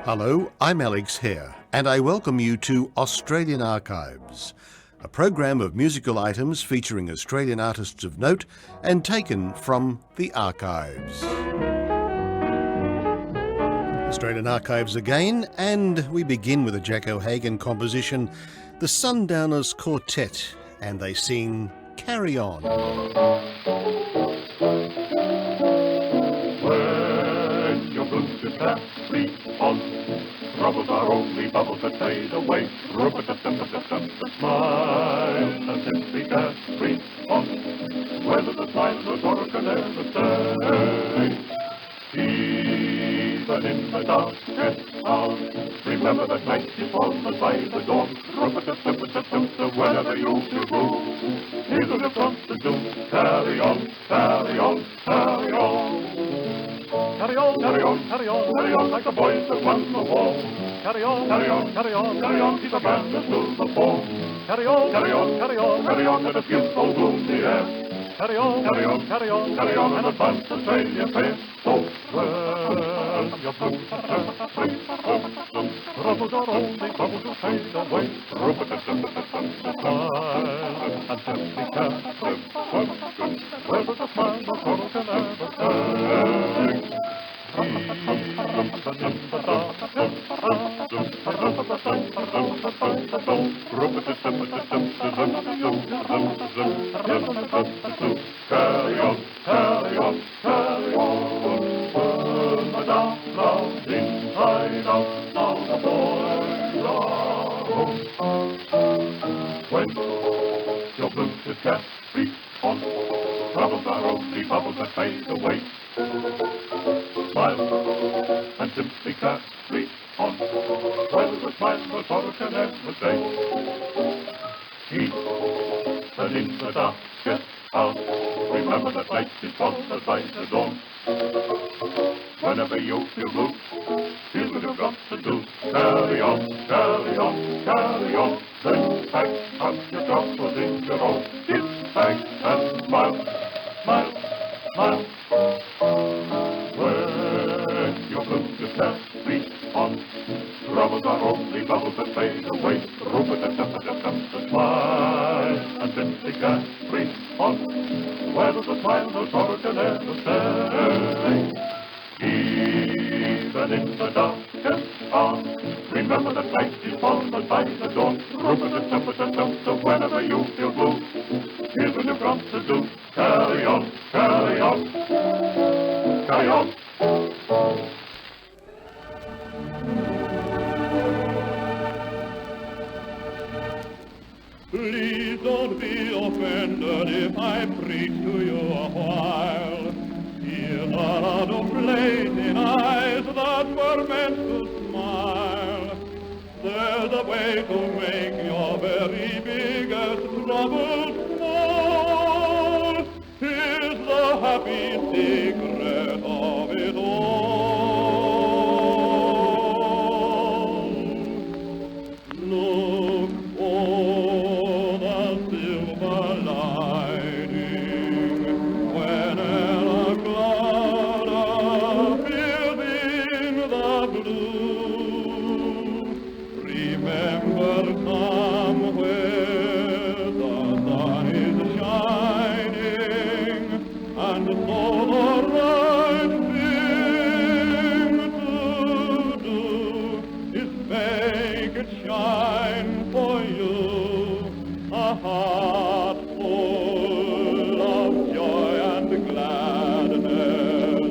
Hello, I'm Alex Hare, and I welcome you to Australian Archives, a program of musical items featuring Australian artists of note and taken from the archives. Australian Archives again, and we begin with a Jack O'Hagan composition, the Sundowners Quartet, and they sing Carry On. When your blues is carry on, troubles are only bubbles that fade away. Rub-a-dub-dub-dub-dub, smile and simply carry on. Whether the smile or sorrow can ever stay, even in the darkest hour, remember that night is followed by the dawn. Rub-a-dub-dub-dub-dub, whenever you feel blue, here's what you've got to do. Carry on, carry on, carry on. Carry on, carry on, carry on, carry on, like the boys that won the war. Carry on, carry on, carry on, carry on, keep the banners to the fore. Carry on, carry on, carry on, carry on, let us give all gloom the air. Carry on, carry on, carry on, carry on, and advance Australia fair. So, well, your blues are free. Troubles are only bubbles to fade away. Smile and simply carry. Whether the smile or sorrow can ever stay. Even in the darkest carry on, carry on, carry on. Turn the dark clouds inside out, now the boys are home. When your blues is carry on, troubles are only bubbles that fade away. Smile and simply carry on, whether the smile or sorrow can ever stay. Even in the darkest hour, remember that night is followed by the dawn. Whenever you feel blue, here's what you've got to do. Carry on, carry on, carry on. Then pack up your troubles in your own gift bag and smile, smile, smile. When your blues is carry on, troubles are only bubbles that fade away. Rub-a-dub-dub-dub-dub, smile and simply carry on. Whether the smile or sorrow can ever stay. Even in the darkest hour, remember that night is followed by the dawn. Rub-a-dub-dub-dub-dub, whenever you feel blue, here's what you've got to do. Carry on, carry on, carry on. Please don't be offended if I preach to you a while. Here are no blazing eyes that were meant to smile. There's a way to make your very biggest trouble small. Here's the happy secret of it all. Look for the silver lining whenever a cloud appears in the blue. Remember somewhere the sun is shining, and so the right thing to do is make it shine for you. A heart full of joy and gladness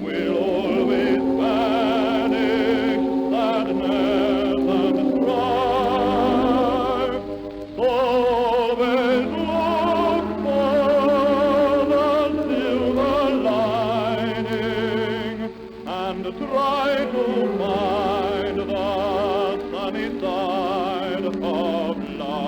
will always banish sadness and strife. Always look for the silver lining and try to find the sunny side of life.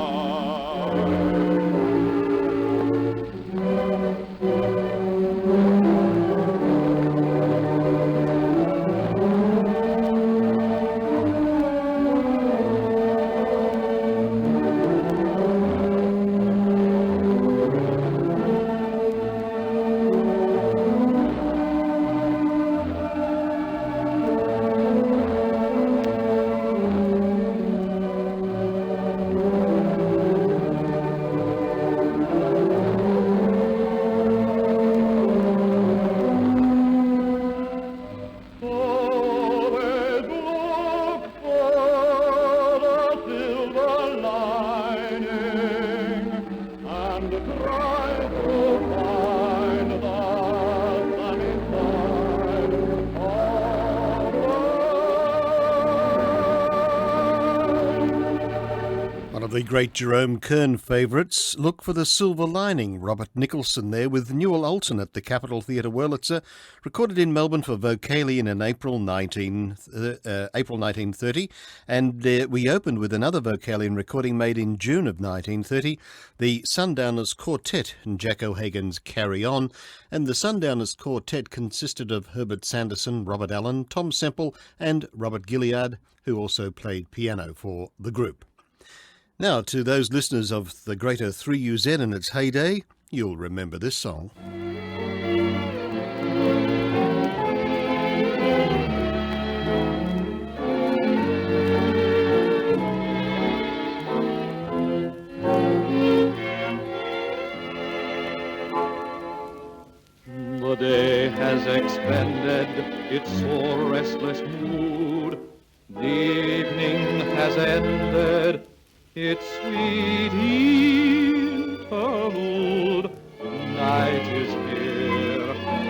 early great Jerome Kern favourites. Look for the Silver Lining. Robert Nicholson there with Newell Olsen at the Capitol Theatre Wurlitzer, recorded in Melbourne for Vocalion in April 1930. And we opened with another Vocalion recording made in June of 1930, the Sundowners Quartet and Jack O'Hagan's Carry On. And the Sundowners Quartet consisted of Herbert Sanderson, Robert Allen, Tom Semple and Robert Gilead, who also played piano for the group. Now, to those listeners of the greater 3UZ in its heyday, you'll remember this song. The day has expended its sore restless mood. The evening has ended its sweet interlude. Night is here,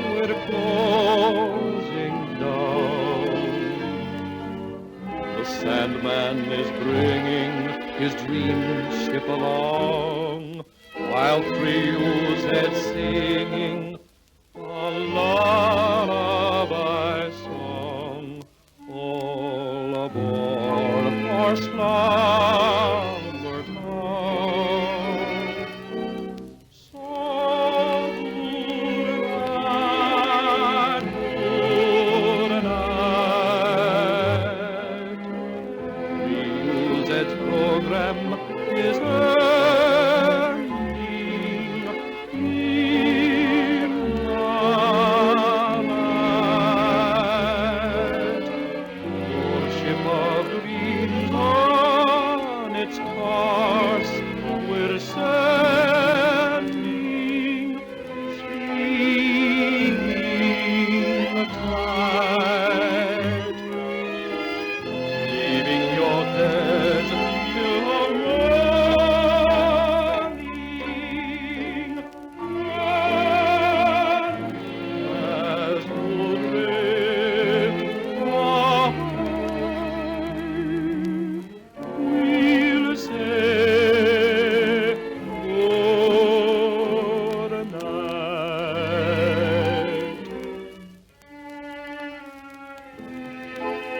we're closing down. The Sandman is bringing his dream ship along, while 3UZ's singing a lullaby song. All aboard for slumber town. So good night. 3UZ's program is ending.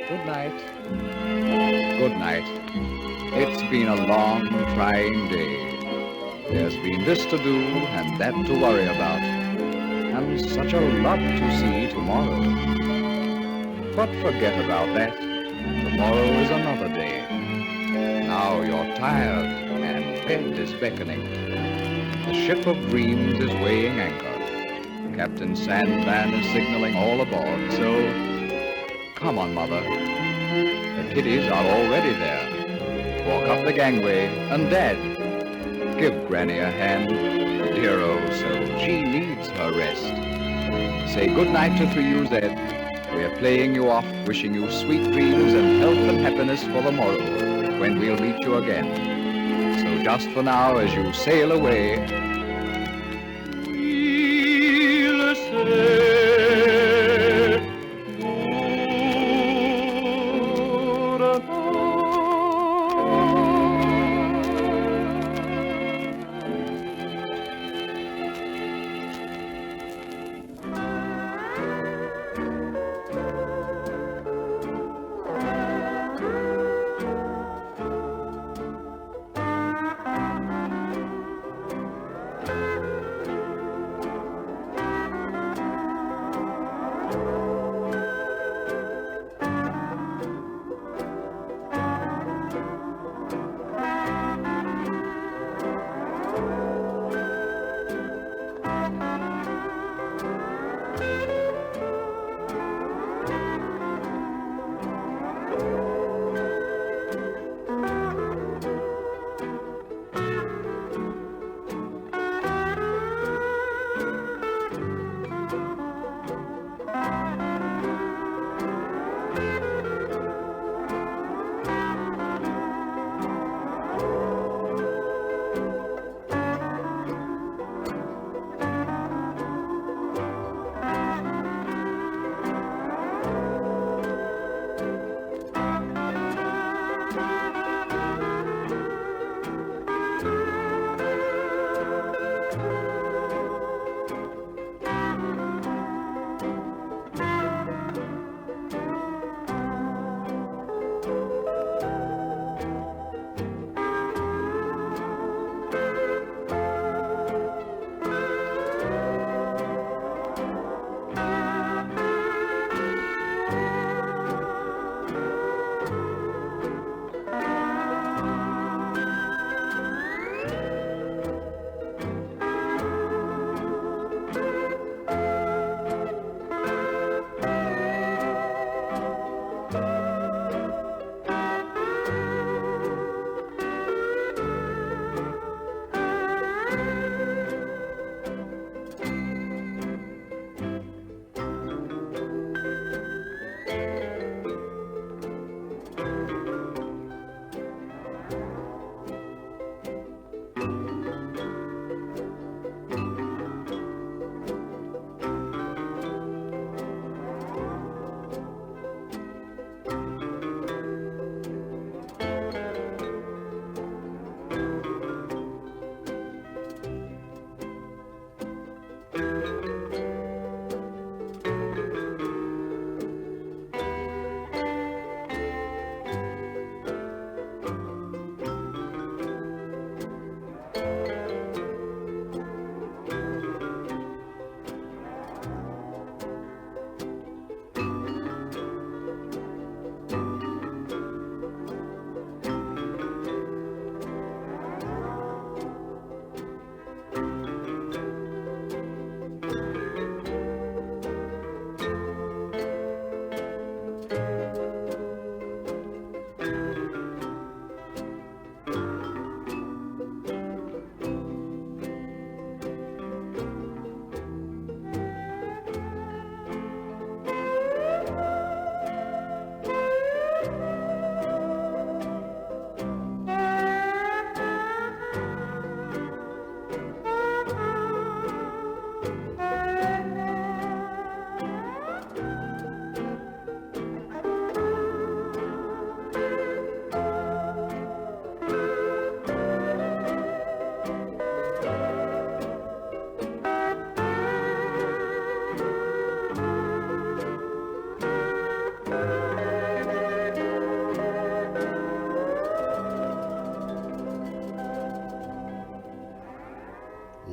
Good night. Good night. It's been a long, trying day. There's been this to do and that to worry about, and such a lot to see tomorrow. But forget about that. Tomorrow is another day. Now you're tired and bed is beckoning. The ship of dreams is weighing anchor. Captain Sandman is signaling all aboard, so come on, Mother. The kiddies are already there. Walk up the gangway, and Dad, give Granny a hand. Dear old soul, she needs her rest. Say good night to 3UZ. We're playing you off, wishing you sweet dreams and health and happiness for the morrow, when we'll meet you again. So just for now, as you sail away, we'll say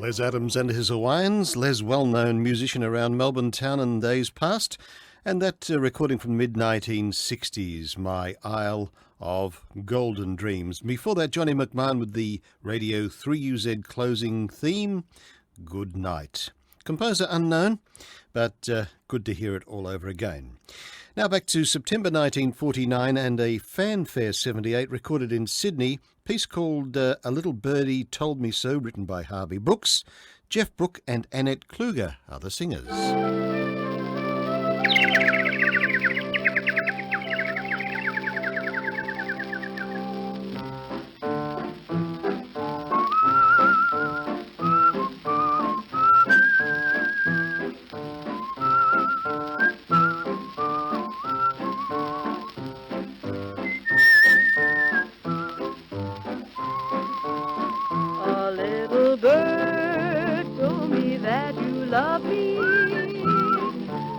Les Adams and his Hawaiians. Les, well-known musician around Melbourne town in days past, and that recording from the mid-1960s, My Isle of Golden Dreams. Before that, Johnny McMahon with the Radio 3UZ closing theme, Good Night. Composer unknown, but good to hear it all over again. Now back to September 1949 and a fanfare 78 recorded in Sydney, piece called A Little Birdie Told Me So, written by Harvey Brooks. Geoff Brooke and Annette Kluger are the singers.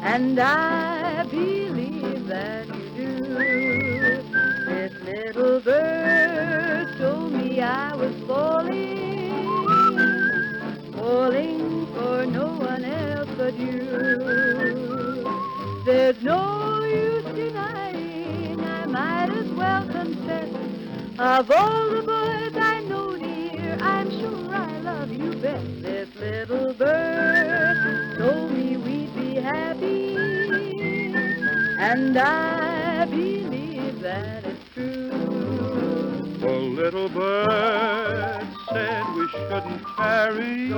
And I believe that you do. This little bird told me I was falling for no one else but you. There's no use denying, I might as well confess, of all the birds I know, dear, I'm sure I love you best. This little bird told me we'd be happy, and I believe that it's true. The little bird said we shouldn't tarry,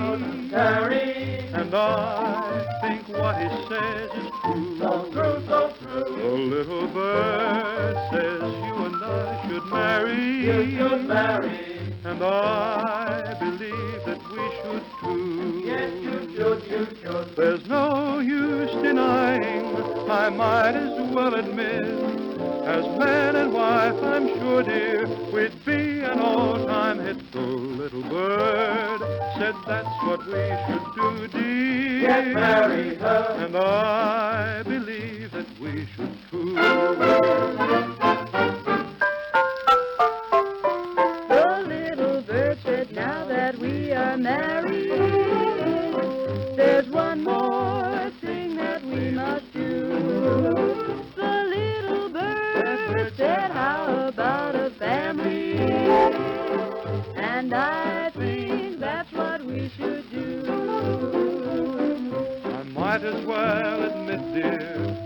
and I think what he says is true. So true, so true. The little bird says you and I should marry, You should marry. and I believe that we should too. Yes, you should, you should. There's no use denying, I might as well admit, as man and wife, I'm sure, dear, we'd be an all-time hit. The little bird said that's what we should do, dear. Get married, her. And I believe that we should too. The little bird said now that we are married, there's one more thing that we must do. The little bird said, how about a family? And I think that's what we should do. I might as well admit, dear,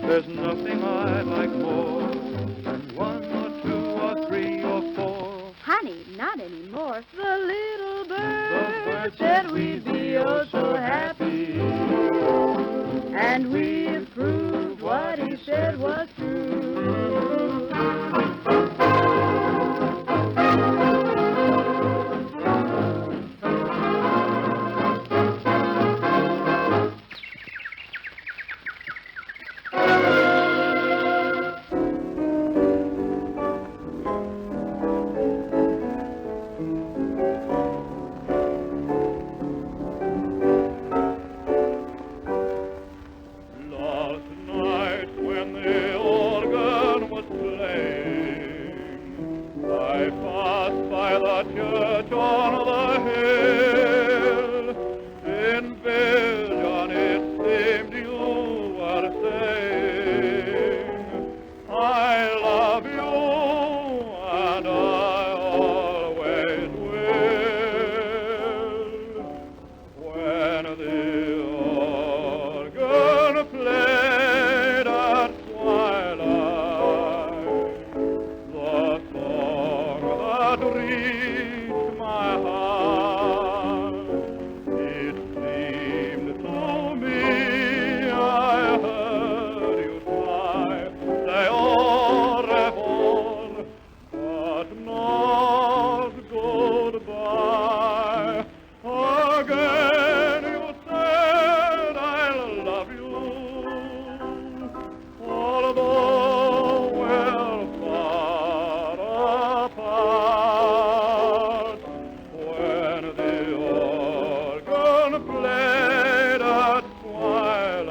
there's nothing I like more than one or two or three or four. Honey, not anymore. The little bird bird said we'd be oh so happy, and we've proved what he said was true. Last night when the organ was playing, I passed by the church on the hill. In vision it seemed you were saying, I love you and I always will. When the organ played at twilight, the song that reached my heart, it seemed to me I heard you cry, say au revoir, but not goodbye. Again you said I'll love you, although we're far apart. When the organ played at twilight,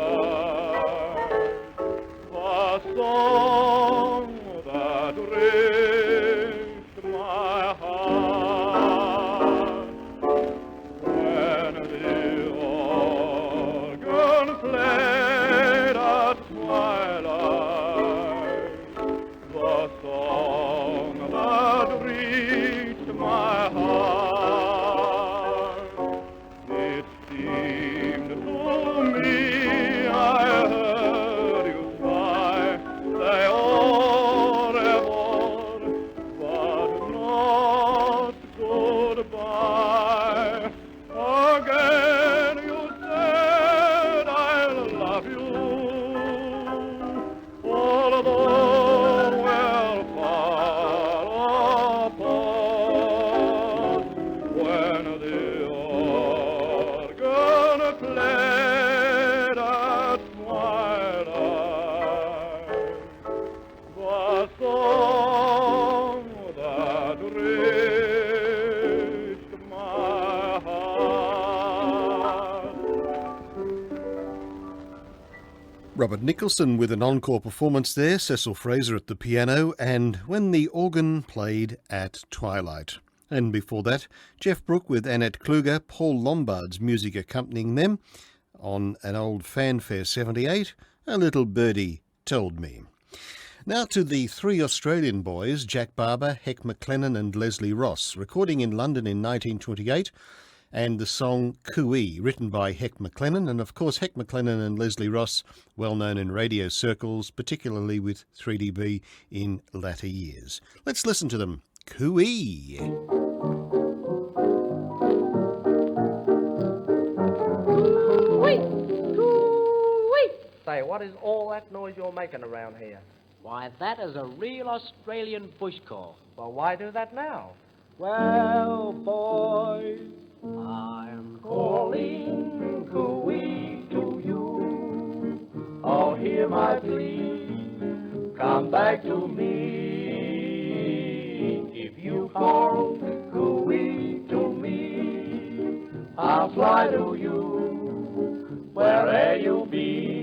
the song that reached my heart, when the the song that reached my heart. It seemed to me I heard you sigh, say au revoir, but not goodbye. Again you said I'll love you, although we're far apart. When the organ played at twilight, the song that reached my heart. Robert Nicholson with an encore performance there, Cecil Fraser at the piano, and When the Organ Played at Twilight. And before that, Geoff Brooke with Annette Kluger, Paul Lombard's music accompanying them on an old Fanfare 78, A Little Birdie Told Me. Now to the three Australian boys, Jack Barber, Heck McLennan and Leslie Ross, recording in London in 1928, and the song Cooee, written by Heck McLennan, and of course Heck McLennan and Leslie Ross, well known in radio circles, particularly with 3DB in latter years. Let's listen to them. Cooee. Say, what is all that noise you're making around here? Why, that is a real Australian bush call. Well, why do that now? Well, boys, I'm calling cooee to you. Oh, hear my plea, come back to me. If you call cooee to me, I'll fly to you, where'er you be.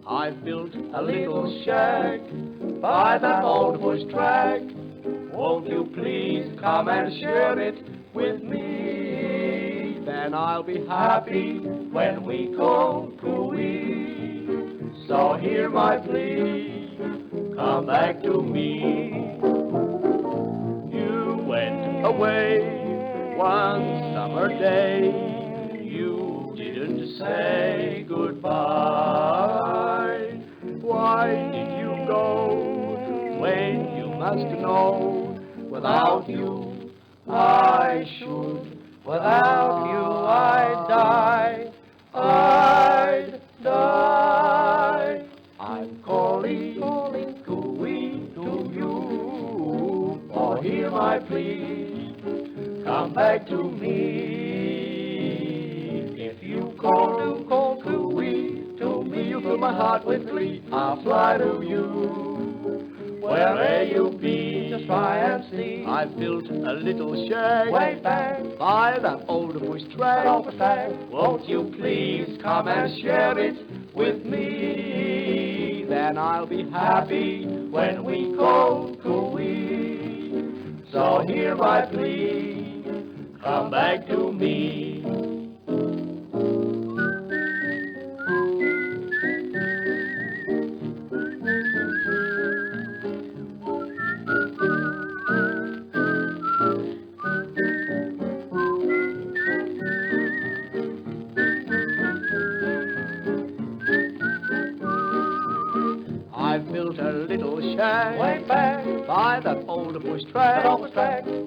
I've built a little shack by that old bush track. Won't you please come and share it with me? Then I'll be happy when we call cooee. So hear my plea, come back to me. You went away one summer day. You didn't say goodbye. Why did you go when you must know? Without you, I should. Without you, I'd die. I'd die. I'm calling cooee to you. Oh, hear my plea. Come back to me. If you call cooee to me, you fill my heart with glee. I'll fly to you. Where'er you be, just try and see. I've built a little shack way back by that old bush track. Won't you please come and share it with me? Then I'll be happy when we call cooee. So hear my plea, come back to me. I've built a little shack way back by that old bush track.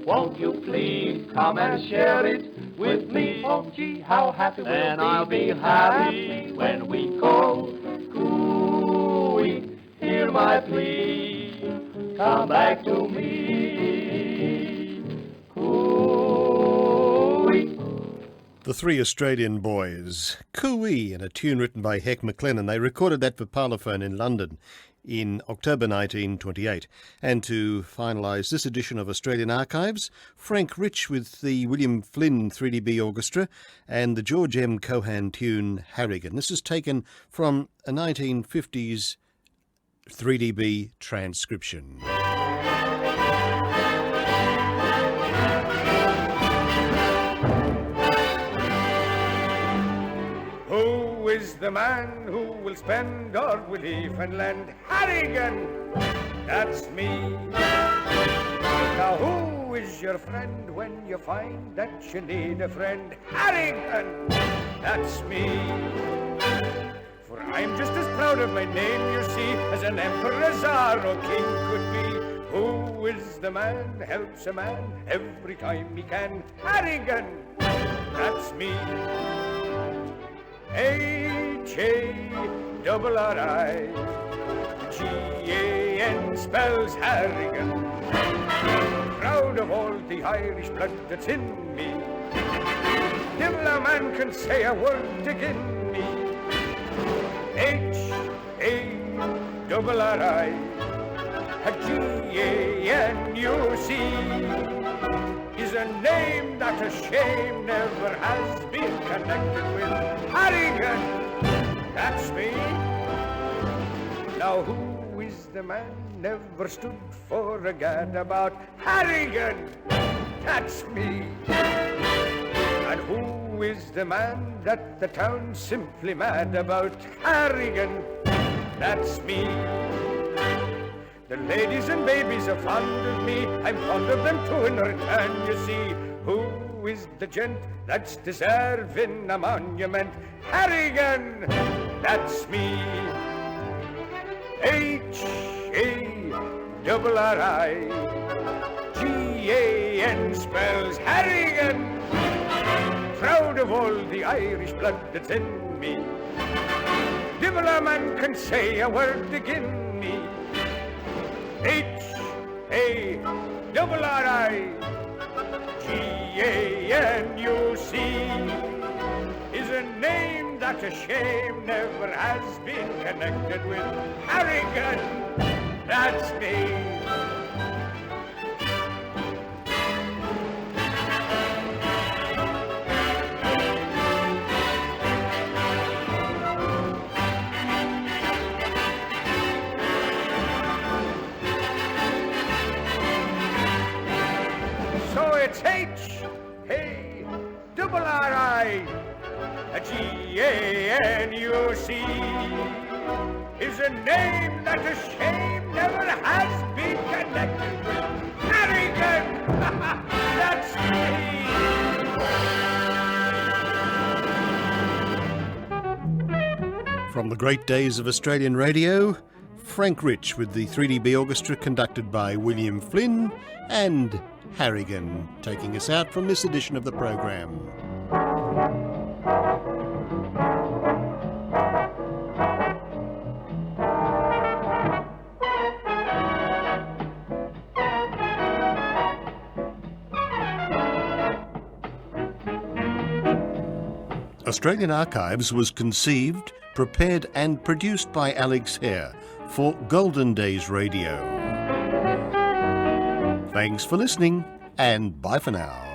Won't you please come and share it with me? Oh, gee, how happy we'll be. And I'll be happy when we call cooee. Hear my plea, come back to me. Cooee. The three Australian boys, Cooee, and a tune written by Heck McLennan. They recorded that for Parlophone in London in October 1928. And to finalise this edition of Australian Archives, Frank Rich with the William Flynn 3DB Orchestra and the George M. Cohan tune Harrigan. This is taken from a 1950s 3DB transcription. Who is the man who will spend our leaf and land? Harrigan! That that's me. Now who is your friend when you find that you need a friend? Harrington, that's me. For I'm just as proud of my name, you see, as an emperor, czar, or king could be. Who is the man helps a man every time he can? Harrigan, that's me. H-A-R-R-I-G-A-N spells Harrigan. Proud of all the Irish blood that's in me. Devil a man can say a word again me. H-A-R-R-I-G-A-N-U-C is a name that a shame never has been connected with. Harrigan, that's me. Now who is the man never stood for a gad about? Harrigan, that's me. And who is the man that the town's simply mad about? Harrigan, that's me. The ladies and babies are fond of me, I'm fond of them too in return, you see. Who is the gent that's deserving a monument? Harrigan, that's me. H-A-R-R-I-G-A-N spells Harrigan. Proud of all the Irish blood that's in me. Divil a man can say a word agin me. H-A-R-R-I-G-A-N-U-C is a name that a shame never has been connected with. Harrigan, that's me. It's H-A-R-R-I-G-A-N-U-C is a name that a shame never has been connected with. Harrigan, that's me. From the great days of Australian radio, Frank Rich with the 3DB Orchestra conducted by William Flynn and Harrigan, taking us out from this edition of the program. Australian Archives was conceived, prepared and produced by Alex Hare for Golden Days Radio. Thanks for listening, and bye for now.